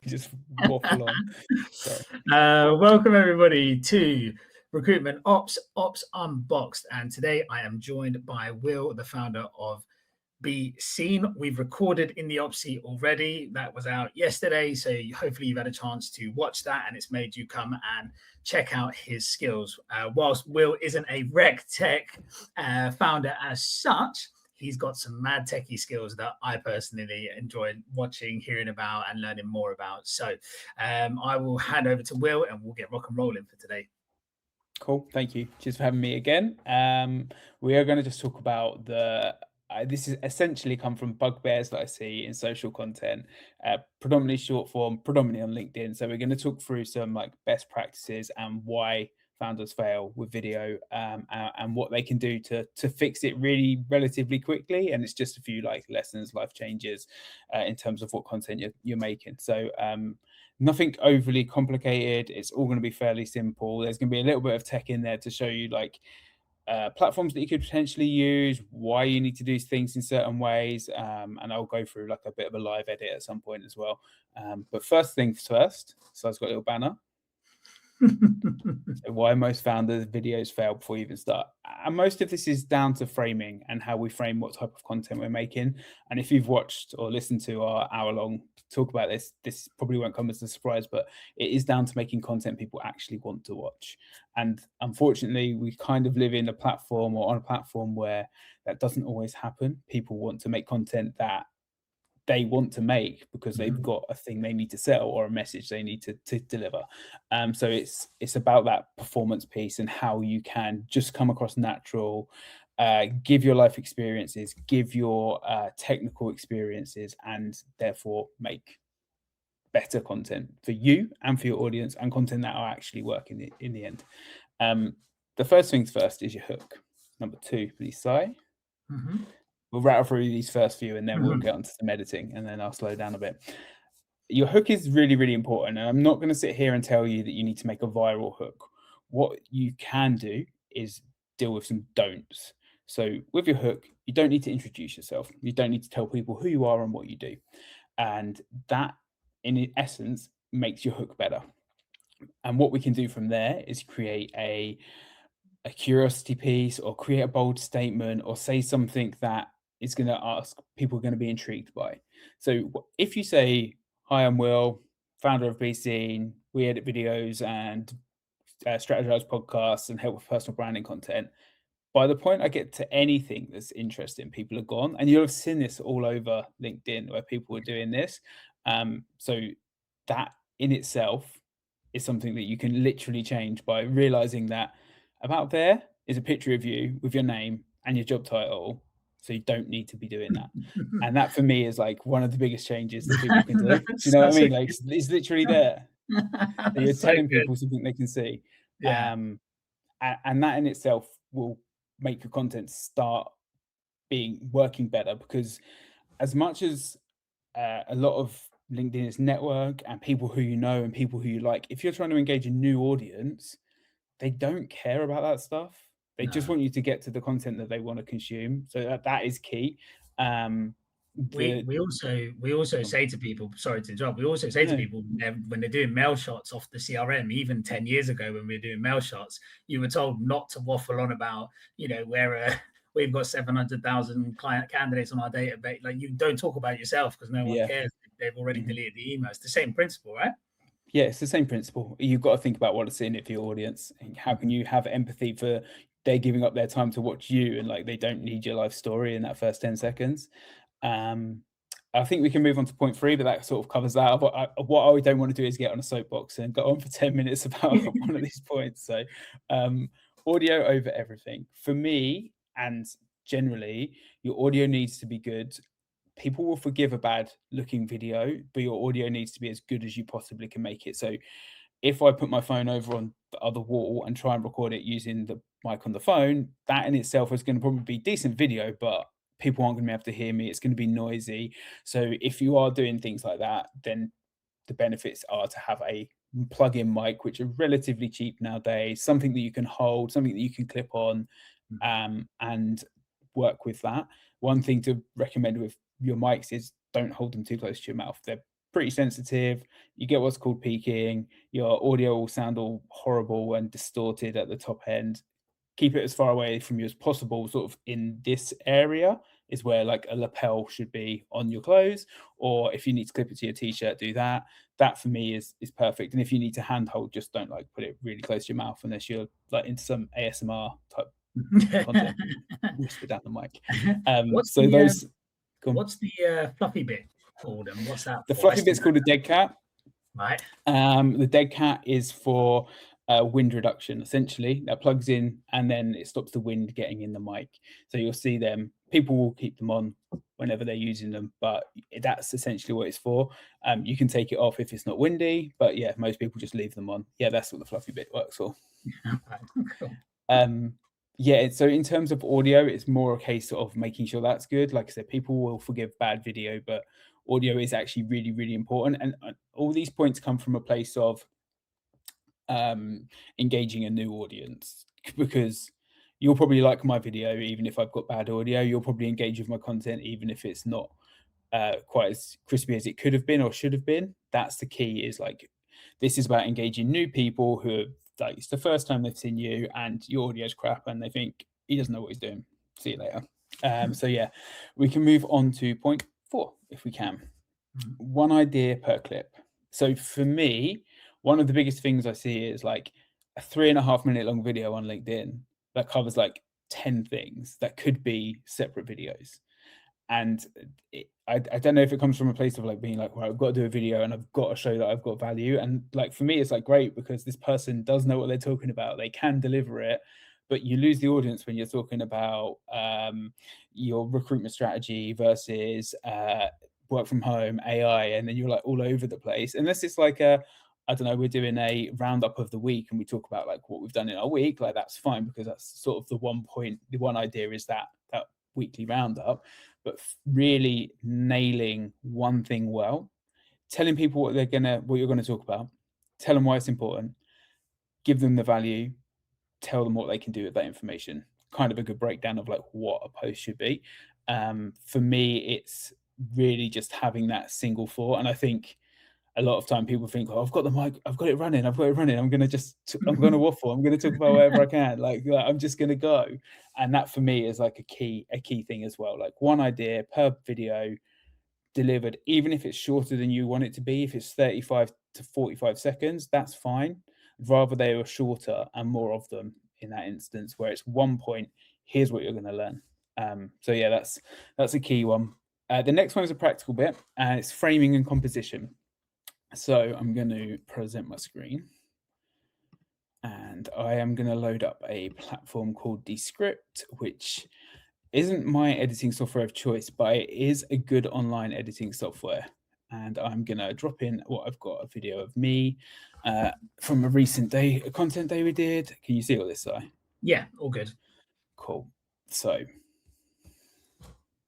just waffle on. Sorry. Welcome everybody to Recruitment Ops Unboxed, and today I am joined by Will, the founder of BCENE. We've recorded in the Ops seat already. That was out yesterday, so hopefully you've had a chance to watch that and it's made you come and check out his skills. Whilst Will isn't a rec tech founder as such, he's got some mad techie skills that I personally enjoy watching, hearing about, and learning more about. So I will hand over to Will and we'll get rock and rolling for today. Cool. Thank you. Cheers for having me again. We are going to just talk about this is essentially come from bugbears that I see in social content, predominantly short form, predominantly on LinkedIn. So we're going to talk through some like best practices and why founders fail with video, and what they can do to fix it really relatively quickly. And it's just a few like lessons, life changes in terms of what content you're making. So nothing overly complicated. It's all going to be fairly simple. There's going to be a little bit of tech in there to show you like platforms that you could potentially use, why you need to do things in certain ways, and I'll go through like a bit of a live edit at some point as well. But first things first, so I've got a little banner. So why most founders videos fail before you even start, and most of this is down to framing and how we frame what type of content we're making. And if you've watched or listened to our hour-long talk about this probably won't come as a surprise, but it is down to making content people actually want to watch. And unfortunately, we kind of live in a platform or on a platform where that doesn't always happen. People want to make content that they want to make because they've got a thing they need to sell or a message they need to deliver. So it's about that performance piece and how you can just come across natural, give your life experiences, give your technical experiences, and therefore make better content for you and for your audience, and content that will actually work in the end. The first things first is your hook. Number two, please, Si. We'll rattle through these first few and then we'll get onto some editing, and then I'll slow down a bit. Your hook is really, really important. And I'm not going to sit here and tell you that you need to make a viral hook. What you can do is deal with some don'ts. So with your hook, you don't need to introduce yourself. You don't need to tell people who you are and what you do. And that, in essence, makes your hook better. And what we can do from there is create a curiosity piece, or create a bold statement, or say something that is going to ask people are going to be intrigued by. So if you say, "Hi, I'm Will, founder of BCENE. We edit videos and strategize podcasts and help with personal branding content." By the point I get to anything that's interesting, people are gone. And you'll have seen this all over LinkedIn where people are doing this. So that in itself is something that you can literally change by realizing that about there is a picture of you with your name and your job title. So you don't need to be doing that. And that for me is like one of the biggest changes that people can do. Do you know what I mean? Like it's literally there. So you're telling people something they can see. Yeah. And that in itself will make your content start working better, because as much as a lot of LinkedIn is network and people who you know and people who you like, if you're trying to engage a new audience, they don't care about that stuff. They just want you to get to the content that they want to consume. So that is key. We also say to people, sorry to interrupt, we also say to people when they're doing mail shots off the CRM, even 10 years ago when we were doing mail shots, you were told not to waffle on about, where we've got 700,000 client candidates on our database. Like, you don't talk about yourself because no one cares. They've already deleted the email. It's the same principle, right? Yeah, it's the same principle. You've got to think about what's in it for your audience. And how can you have empathy for they're giving up their time to watch you, and like they don't need your life story in that first 10 seconds. I think we can move on to point 3, but that sort of covers that. What I don't want to do is get on a soapbox and go on for 10 minutes about one of these points. So audio over everything. For me, and generally, your audio needs to be good. People will forgive a bad looking video, but your audio needs to be as good as you possibly can make it. So if I put my phone over on the other wall and try and record it using the mic on the phone, that in itself is going to probably be decent video, but people aren't going to be able to hear me. It's going to be noisy. So if you are doing things like that, then the benefits are to have a plug-in mic, which are relatively cheap nowadays, something that you can hold, something that you can clip on, and work with that. One thing to recommend with your mics is don't hold them too close to your mouth. They're pretty sensitive. You get what's called peaking. Your audio will sound all horrible and distorted at the top end. Keep it as far away from you as possible, sort of in this area is where like a lapel should be on your clothes, or if you need to clip it to your t-shirt, do that. That for me is perfect. And if you need to handhold, just don't like put it really close to your mouth unless you're like into some ASMR type content, whisper down the mic. What's So the those what's the fluffy bit called, and what's that the for? fluffy bit's called a dead cat. Right. The dead cat is for wind reduction, essentially. That plugs in and then it stops the wind getting in the mic. So you'll see them. People will keep them on whenever they're using them, but that's essentially what it's for. You can take it off if it's not windy, but yeah, most people just leave them on. Yeah, that's what the fluffy bit works for. Cool. Yeah, so in terms of audio, it's more a case of making sure that's good. Like I said, people will forgive bad video, but audio is actually really, really important. And all these points come from a place of engaging a new audience, because you'll probably like my video even if I've got bad audio. You'll probably engage with my content even if it's not quite as crispy as it could have been or should have been. That's the key, is like, this is about engaging new people who are like, it's the first time they've seen you and your audio's crap and they think he doesn't know what he's doing. See you later. So yeah, we can move on to point 4 if we can. One idea per clip. So for me, one of the biggest things I see is like a 3.5 minute long video on LinkedIn that covers like 10 things that could be separate videos. And I don't know if it comes from a place of like being like, well, I've got to do a video and I've got to show that I've got value. And like, for me, it's like great because this person does know what they're talking about. They can deliver it, but you lose the audience when you're talking about your recruitment strategy versus work from home, AI, and then you're like all over the place. Unless it's like I don't know, we're doing a roundup of the week and we talk about like what we've done in our week, like that's fine because that's sort of the one point, the one idea is that weekly roundup. But really nailing one thing well, telling people what you're going to talk about, tell them why it's important, give them the value, tell them what they can do with that information. Kind of a good breakdown of like what a post should be. For me, it's really just having that single thought. And I think a lot of time people think, oh, I've got the mic, I've got it running. I'm going to waffle. I'm going to talk about whatever I can. Like I'm just going to go. And that for me is like a key thing as well. Like one idea per video delivered, even if it's shorter than you want it to be. If it's 35 to 45 seconds, that's fine. Rather they are shorter and more of them in that instance, where it's one point, here's what you're going to learn. So yeah, that's a key one. The next one is a practical bit, and it's framing and composition. So I'm going to present my screen and I am going to load up a platform called Descript, which isn't my editing software of choice, but it is a good online editing software. And I'm going to drop in what I've got, a video of me from a recent day, a content day we did. Can you see all this, Si? Yeah, all good. Cool. So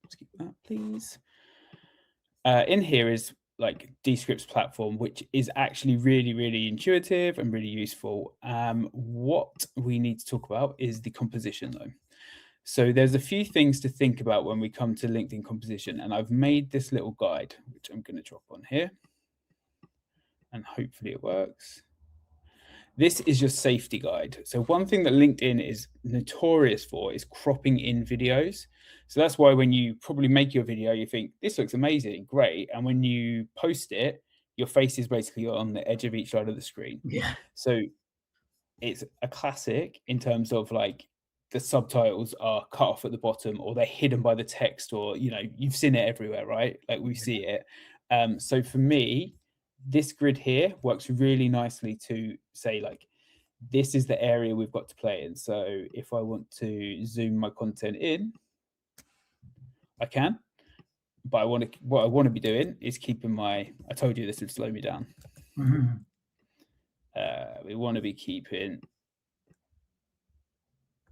let's keep that, please. In here is like Descript's platform, which is actually really, really intuitive and really useful. What we need to talk about is the composition though. So there's a few things to think about when we come to LinkedIn composition, and I've made this little guide, which I'm going to drop on here, and hopefully it works. This is your safety guide. So one thing that LinkedIn is notorious for is cropping in videos. So that's why when you probably make your video, you think, this looks amazing, great. And when you post it, your face is basically on the edge of each side of the screen. Yeah. So it's a classic in terms of like the subtitles are cut off at the bottom or they're hidden by the text, or, you know, you've seen it everywhere, right? Like we see it. So for me, this grid here works really nicely to say like, this is the area we've got to play in. So if I want to zoom my content in, I can, but what I want to be doing is keeping I told you this would slow me down. We want to be keeping,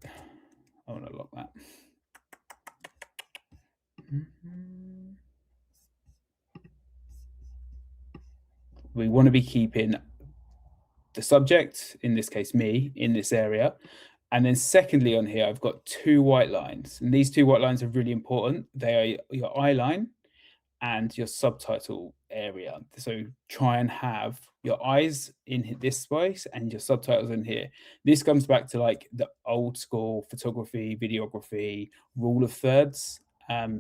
I want to lock that. We want to be keeping the subject, in this case me, in this area. And then secondly on here, I've got 2 white lines. And these 2 white lines are really important. They are your eye line and your subtitle area. So try and have your eyes in this space and your subtitles in here. This comes back to like the old school photography, videography rule of thirds.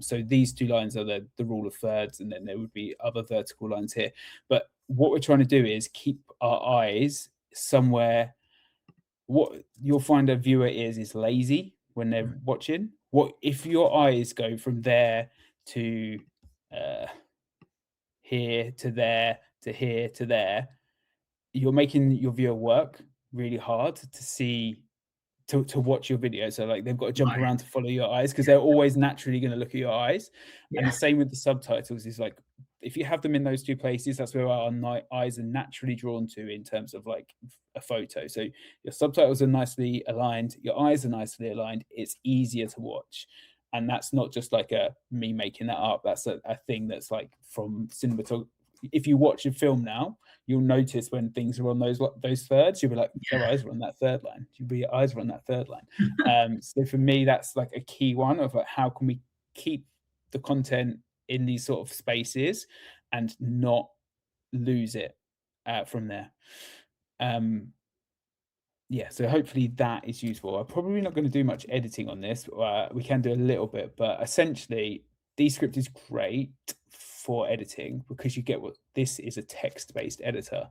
So these two lines are the rule of thirds, and then there would be other vertical lines here. But what we're trying to do is keep our eyes somewhere. What you'll find a viewer is lazy when they're watching. What if your eyes go from there to here to there to here to there, you're making your viewer work really hard to see to watch your video. So like they've got to jump Right. around to follow your eyes because they're always naturally going to look at your eyes. And the Yeah. same with the subtitles is like if you have them in those two places, that's where our eyes are naturally drawn to in terms of like a photo. So your subtitles are nicely aligned, your eyes are nicely aligned, it's easier to watch. And that's not just like a me making that up. That's a thing that's like from cinematography. If you watch a film now, you'll notice when things are on those thirds, you'll be like, their eyes are on that third line. Your eyes are on that third line. So for me, that's like a key one of like, how can we keep the content in these sort of spaces and not lose it from there. Yeah, so hopefully that is useful. I'm probably not going to do much editing on this. We can do a little bit, but essentially, Descript is great for editing because you get what this is a text-based editor.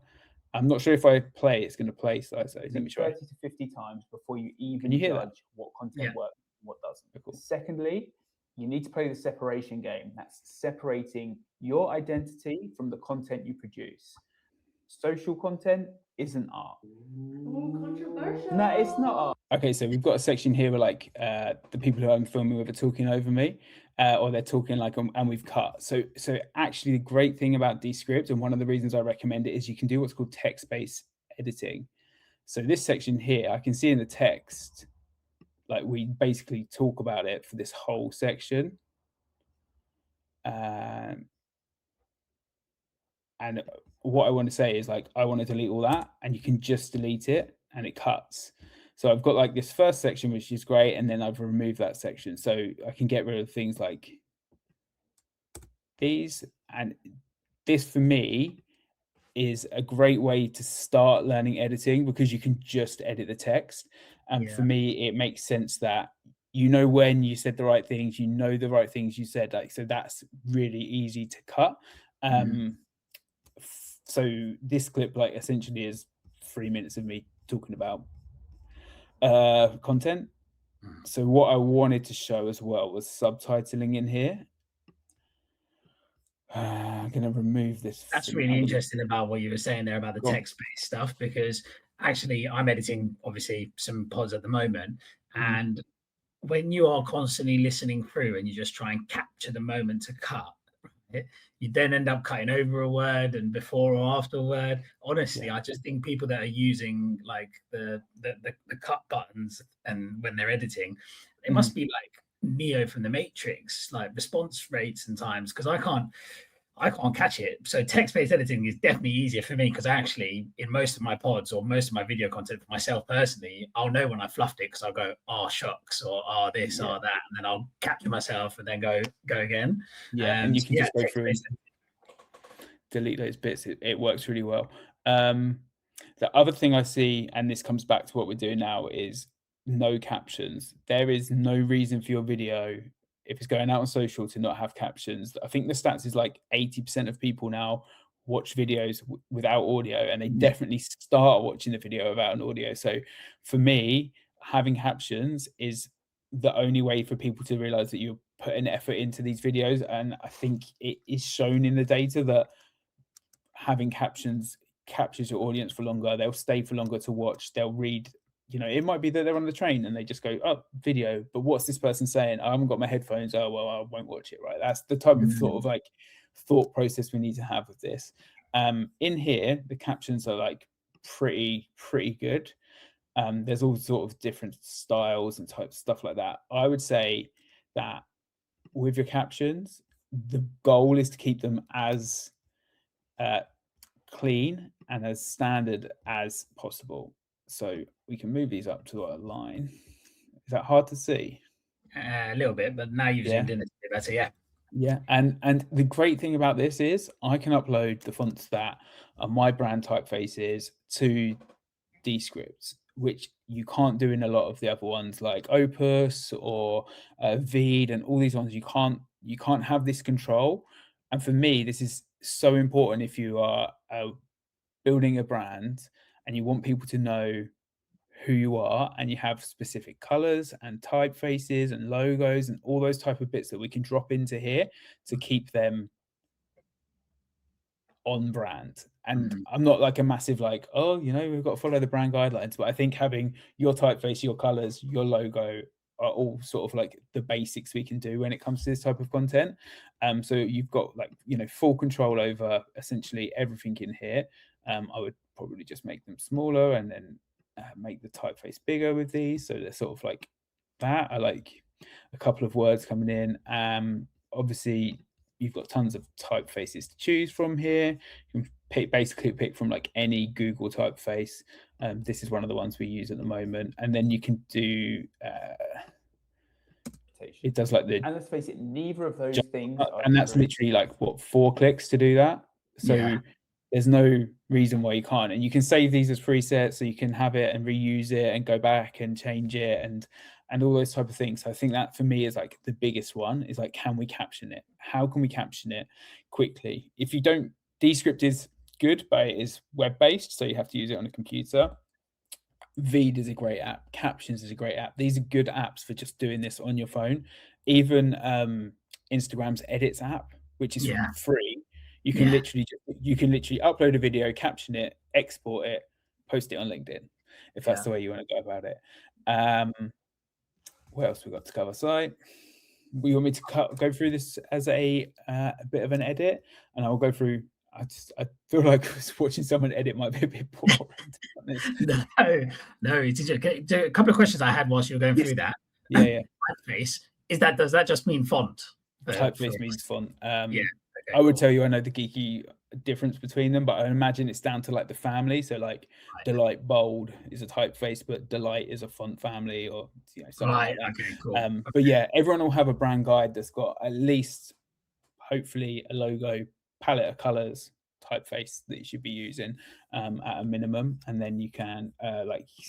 I'm not sure if I play, it's going to play. So let me try. 30 to 50 times before you even Can you hear that? judge what content Yeah. works and what doesn't. Cool. Secondly, you need to play the separation game. That's separating your identity from the content you produce. Social content isn't art. Ooh, controversial. No, it's not art. Okay, so we've got a section here where like the people who I'm filming with are talking over me, or they're talking like, and we've cut. So actually, the great thing about Descript, and one of the reasons I recommend it, is you can do what's called text-based editing. So this section here, I can see in the text, like we basically talk about it for this whole section. And what I want to say is like, I want to delete all that, and you can just delete it and it cuts. So I've got like this first section, which is great. And then I've removed that section. So I can get rid of things like these. And this for me is a great way to start learning editing because you can just edit the text. And for me, it makes sense that you know when you said the right things, you know the right things you said. Like, so that's really easy to cut. So this clip like essentially is 3 minutes of me talking about content. So what I wanted to show as well was subtitling in here. I'm going to remove this. That's really interesting about what you were saying there about the text-based stuff, because actually I'm editing obviously some pods at the moment, and when you are constantly listening through and you just try and capture the moment to cut, you then end up cutting over a word and before or after a word. Honestly, I just think people that are using like the cut buttons and when they're editing, it must be like Neo from the Matrix, like response rates and times, because I can't catch it. So text-based editing is definitely easier for me because actually in most of my pods or most of my video content for myself personally, I'll know when I fluffed it because I'll go, oh shucks, or oh this, or that, and then I'll capture myself and then go again. And you can just go through and delete those bits. It works really well. The other thing I see, and this comes back to what we're doing now, is no captions. There is no reason for your video, if it's going out on social, to not have captions. I think the stats is like 80% of people now watch videos without audio, and they definitely start watching the video without an audio. So for me, having captions is the only way for people to realize that you're putting effort into these videos. And I think it is shown in the data that having captions captures your audience for longer. They'll stay for longer to watch. They'll read. You know, it might be that they're on the train and they just go, oh, video, but what's this person saying? I haven't got my headphones. Oh, well, I won't watch it, right? That's the type of sort of like thought process we need to have with this. In here, the captions are like pretty good. There's all sort of different styles and types, stuff like that. I would say that with your captions, the goal is to keep them as clean and as standard as possible. So we can move these up to a line. Is that hard to see? A little bit, but now you've zoomed in a bit better. Yeah. Yeah, and the great thing about this is I can upload the fonts that are my brand typefaces to Descript, which you can't do in a lot of the other ones like Opus or Veed and all these ones. You can't have this control. And for me, this is so important if you are building a brand and you want people to know who you are, and you have specific colors and typefaces and logos and all those type of bits that we can drop into here to keep them on brand. And I'm not like a massive like, oh, we've got to follow the brand guidelines, but I think having your typeface, your colors, your logo are all sort of like the basics we can do when it comes to this type of content. So you've got like, full control over essentially everything in here. I would probably just make them smaller and then make the typeface bigger with these, so they're sort of like that. I like a couple of words coming in. Obviously you've got tons of typefaces to choose from here. You can basically pick from like any Google typeface. This is one of the ones we use at the moment, and then you can do it does like the, and let's face it, neither of those things are and that's literally like what, 4 clicks to do that. So there's no reason why you can't, and you can save these as presets, so you can have it and reuse it and go back and change it and all those type of things. So I think that for me is like the biggest one, is like, can we caption it? How can we caption it quickly? If you don't, Descript is good, but it is web-based, so you have to use it on a computer. Veed is a great app. Captions is a great app. These are good apps for just doing this on your phone. Even Instagram's Edits app, which is free, you can literally upload a video, caption it, export it, post it on LinkedIn, if that's the way you want to go about it. What else we got to cover? So we want me to go through this as a bit of an edit, and I will go through. I feel like watching someone edit might be a bit boring. No. A couple of questions I had whilst you were going through that. Yeah. Typeface, does that just mean font? Typeface means font. Okay, I would tell you I know the geeky difference between them, but I imagine it's down to like the family. So like Delight Bold is a typeface, but Delight is a font family, or something like that. Okay, cool. But yeah, everyone will have a brand guide that's got at least, hopefully, a logo, palette of colors, typeface that you should be using at a minimum, and then you can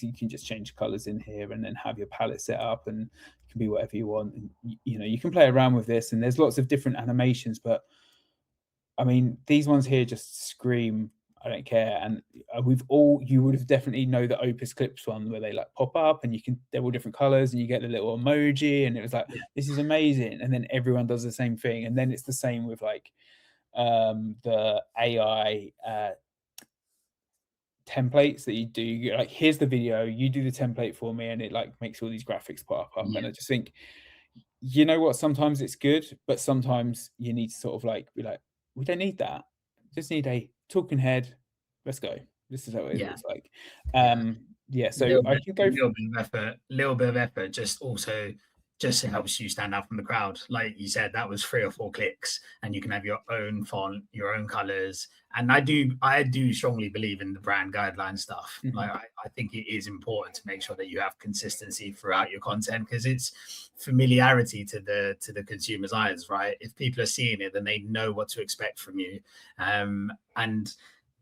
you can just change colors in here and then have your palette set up, and it can be whatever you want. And you can play around with this, and there's lots of different animations, but I mean, these ones here just scream, I don't care. And you would have definitely know the Opus Clips one, where they like pop up and they're all different colors and you get the little emoji, and it was like, this is amazing. And then everyone does the same thing. And then it's the same with like the AI templates that you do. You're like, here's the video, you do the template for me, and it like makes all these graphics pop up. And I just think, you know what, sometimes it's good, but sometimes you need to sort of like be like, we don't need that. Just need a talking head. Let's go. This is how it looks like. So I can go little bit of effort just helps you stand out from the crowd. Like you said, that was 3 or 4 clicks, and you can have your own font, your own colors. And I do strongly believe in the brand guideline stuff. Like I think it is important to make sure that you have consistency throughout your content, because it's familiarity to the consumer's eyes, right? If people are seeing it, then they know what to expect from you. And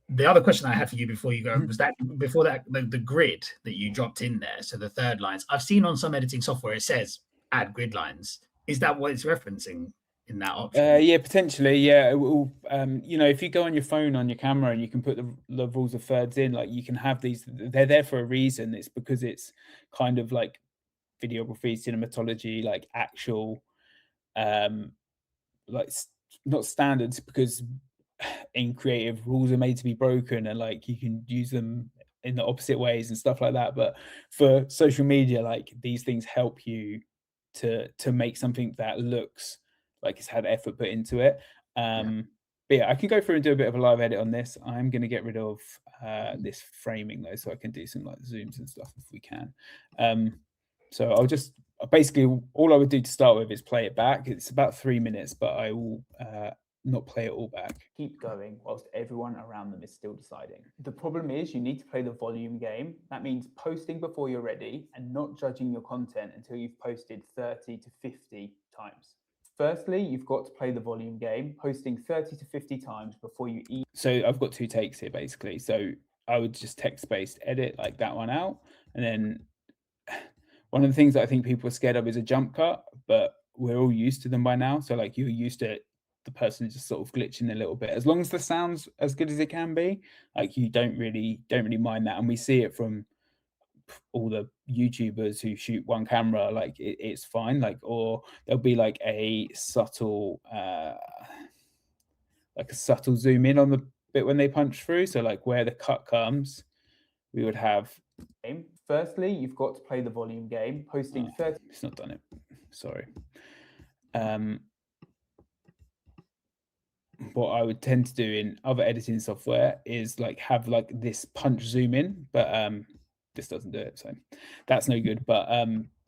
the other question I had for you before you go was that the grid that you dropped in there. So the third lines, I've seen on some editing software, it says add grid lines. Is that what it's referencing in that option? Yeah, potentially. Yeah. It will, if you go on your phone on your camera and you can put the rules of thirds in, like you can have these, they're there for a reason. It's because it's kind of like videography, cinematology, like actual, like not standards, because in creative, rules are made to be broken, and like you can use them in the opposite ways and stuff like that. But for social media, like these things help you to make something that looks like it's had effort put into it. But yeah, I can go through and do a bit of a live edit on this. I'm going to get rid of this framing though, so I can do some like zooms and stuff if we can. So I'll just basically, all I would do to start with is play it back. It's about 3 minutes, but I will not play it all back. Keep going whilst everyone around them is still deciding. The problem is you need to play the volume game. That means posting before you're ready and not judging your content until you've posted 30 to 50 times. Firstly, you've got to play the volume game, posting 30 to 50 times before you eat. So I've got 2 takes here basically. So I would just text-based edit like that one out. And then one of the things that I think people are scared of is a jump cut, but we're all used to them by now. So like you're used to the person just sort of glitching a little bit. As long as the sound's as good as it can be, like you don't really mind that. And we see it from all the YouTubers who shoot one camera, like it's fine. Like, or there'll be like a subtle zoom in on the bit when they punch through. So like where the cut comes, we would have. Firstly, you've got to play the volume game, posting 30. It's not done it. Sorry. What I would tend to do in other editing software is like have like this punch zoom in, but this doesn't do it, so that's no good. But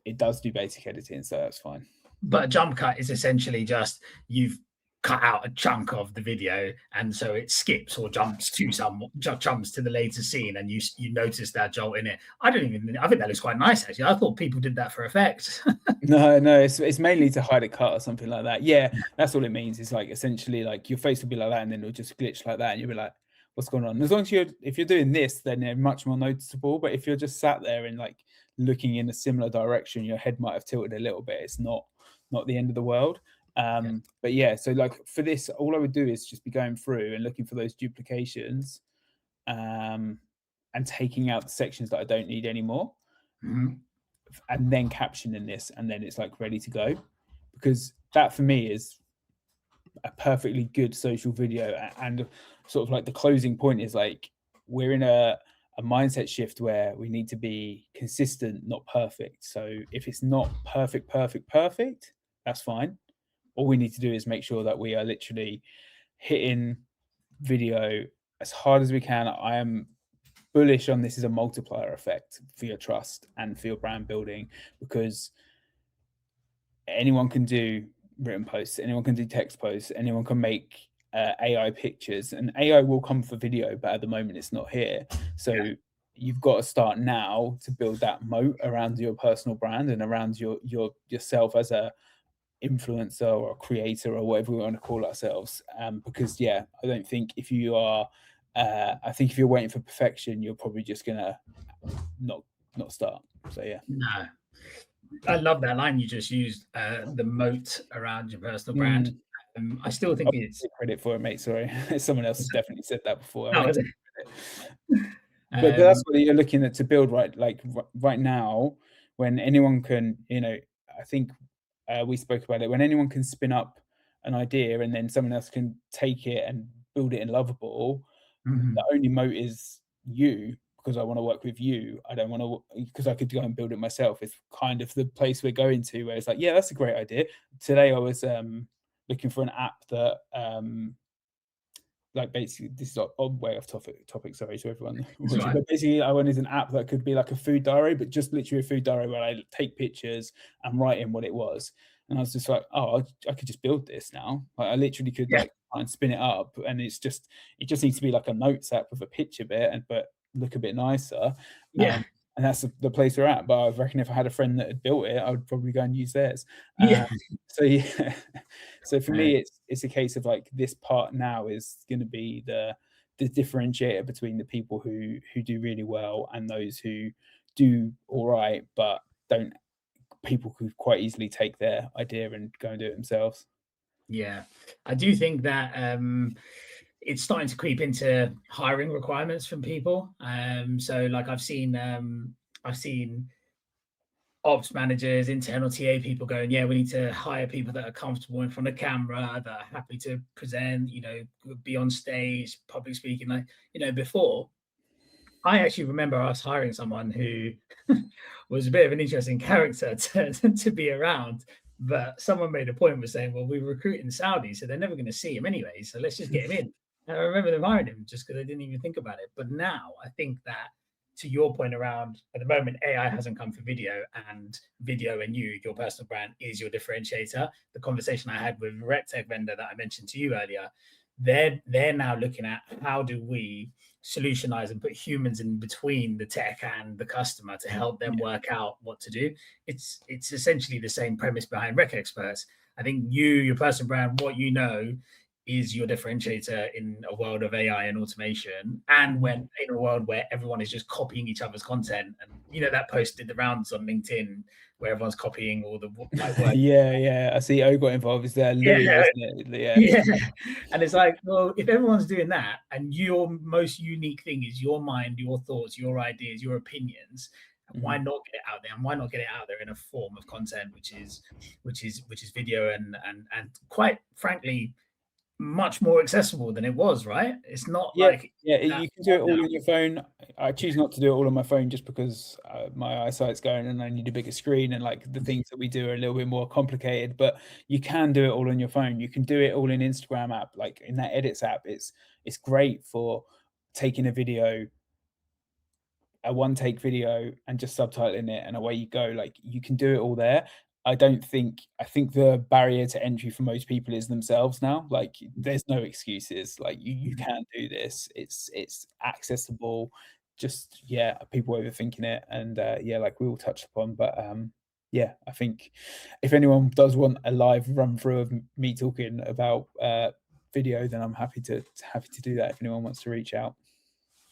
it does do basic editing, so that's fine. But a jump cut is essentially just you've cut out a chunk of the video, and so it skips or jumps to the later scene, and you notice that jolt in it. I think that looks quite nice actually. I thought people did that for effect. No, it's mainly to hide a cut or something like that. Yeah, that's all it means. It's like essentially like your face will be like that, and then it'll just glitch like that, and you'll be like, what's going on? As long as if you're doing this, then they're much more noticeable. But if you're just sat there and like looking in a similar direction, your head might have tilted a little bit. It's not the end of the world. But yeah, so like for this, all I would do is just be going through and looking for those duplications, and taking out the sections that I don't need anymore, and then captioning this, and then it's like ready to go, because that for me is a perfectly good social video. And sort of like the closing point is like we're in a mindset shift where we need to be consistent, not perfect. So if it's not perfect, that's fine. All we need to do is make sure that we are literally hitting video as hard as we can. I am bullish on this as a multiplier effect for your trust and for your brand building, because anyone can do written posts, anyone can do text posts, anyone can make AI pictures, and AI will come for video, but at the moment it's not here. So you've got to start now to build that moat around your personal brand and around yourself as a influencer or a creator or whatever we want to call ourselves. Because I don't think if you are I think if you're waiting for perfection, you're probably just gonna not start. So no, I love that line you just used, the moat around your personal brand. I still think it's credit for it, mate. Sorry, someone else has definitely said that before. No, but that's what you're looking at to build, right? Like right now, when anyone can, I think we spoke about it, when anyone can spin up an idea and then someone else can take it and build it in Lovable, the only moat is you, because I want to work with you. I don't want to, because I could go and build it myself. It's kind of the place we're going to, where it's like, yeah, that's a great idea. Today I was looking for an app that like basically, this is way off topic, sorry to everyone. Right. But basically I wanted an app that could be like a food diary, but just literally a food diary where I take pictures and write in what it was. And I was just like, oh, I could just build this now. Like, I literally could like try and spin it up, and it just needs to be like a notes app with a picture bit, but look a bit nicer. And that's the place we're at. But I reckon if I had a friend that had built it, I would probably go and use theirs. So for me, it's a case of like, this part now is going to be the differentiator between the people who do really well and those who do all right, but don't. People could quite easily take their idea and go and do it themselves. Yeah, I do think that it's starting to creep into hiring requirements from people. So like I've seen ops managers, internal TA people going, we need to hire people that are comfortable in front of camera, that are happy to present, be on stage, public speaking. Like, before, I actually remember us hiring someone who was a bit of an interesting character to be around. But someone made a point with saying, well, we recruit in Saudi, so they're never going to see him anyway. So let's just get him in. And I remember them hiring him just because they didn't even think about it. But now I think that, to your point around, at the moment, AI hasn't come for video, and video and your personal brand is your differentiator. The conversation I had with the RecTech vendor that I mentioned to you earlier, they're now looking at how do we solutionize and put humans in between the tech and the customer to help them work out what to do. It's essentially the same premise behind Rec Experts. I think your personal brand, what you know, is your differentiator in a world of AI and automation, and when in a world where everyone is just copying each other's content. And you know that post did the rounds on LinkedIn where everyone's copying all the like words. Yeah. I see O got involved. Is there Louis, Yeah. wasn't it? Yeah. And it's like, well, if everyone's doing that and your most unique thing is your mind, your thoughts, your ideas, your opinions, why not get it out there? And why not get it out there in a form of content which is video and quite frankly much more accessible than it was, right? It's not like you can do it all on your phone. I choose not to do it all on my phone just because my eyesight's going and I need a bigger screen, and like the things that we do are a little bit more complicated, but you can do it all on your phone. You can do it all in Instagram app, like in that edits app. It's great for taking a video, a one take video, and just subtitling it, and away you go. Like you can do it all there. I think the barrier to entry for most people is themselves now. Like there's no excuses. Like you can do this. It's accessible. Just people overthinking it, and like we all touched upon. But I think if anyone does want a live run through of me talking about video, then I'm happy to do that if anyone wants to reach out.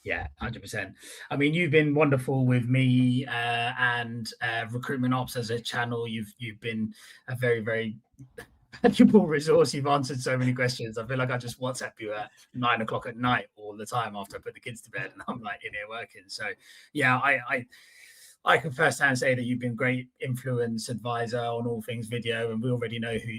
Yeah, 100%. I mean, you've been wonderful with me and Recruitment Ops as a channel. You've been a very, very valuable resource. You've answered so many questions. I feel like I just WhatsApp you at 9 o'clock at night all the time after I put the kids to bed, and I'm like in here working. So yeah, I can firsthand say that you've been great influence advisor on all things video, and we already know who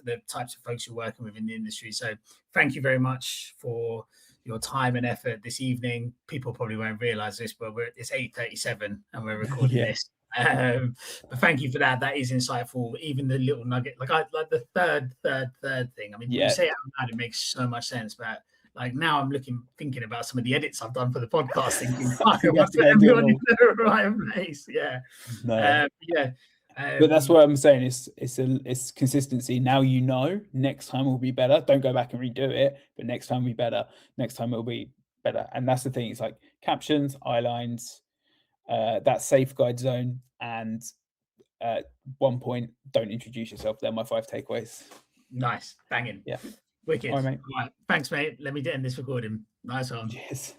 the types of folks you're working with in the industry. So thank you very much for your time and effort this evening. People probably won't realize this, but it's 8:37 and we're recording this. But thank you for that. That is insightful. Even the little nugget, like the third thing. I mean, when you say it out loud, it makes so much sense. But like now I'm thinking about some of the edits I've done for the podcast, thinking, fuck, I want to put everyone in the right place. Yeah. No. Yeah. But that's what I'm saying. It's consistency. Now next time will be better. Don't go back and redo it, but next time will be better. Next time it'll be better. And that's the thing. It's like captions, eye lines, that safeguard zone, and 1 point, don't introduce yourself. They're my 5 takeaways. Nice. Banging. Yeah. Wicked. All right, mate. All right. Thanks, mate. Let me end this recording. Nice one. Cheers.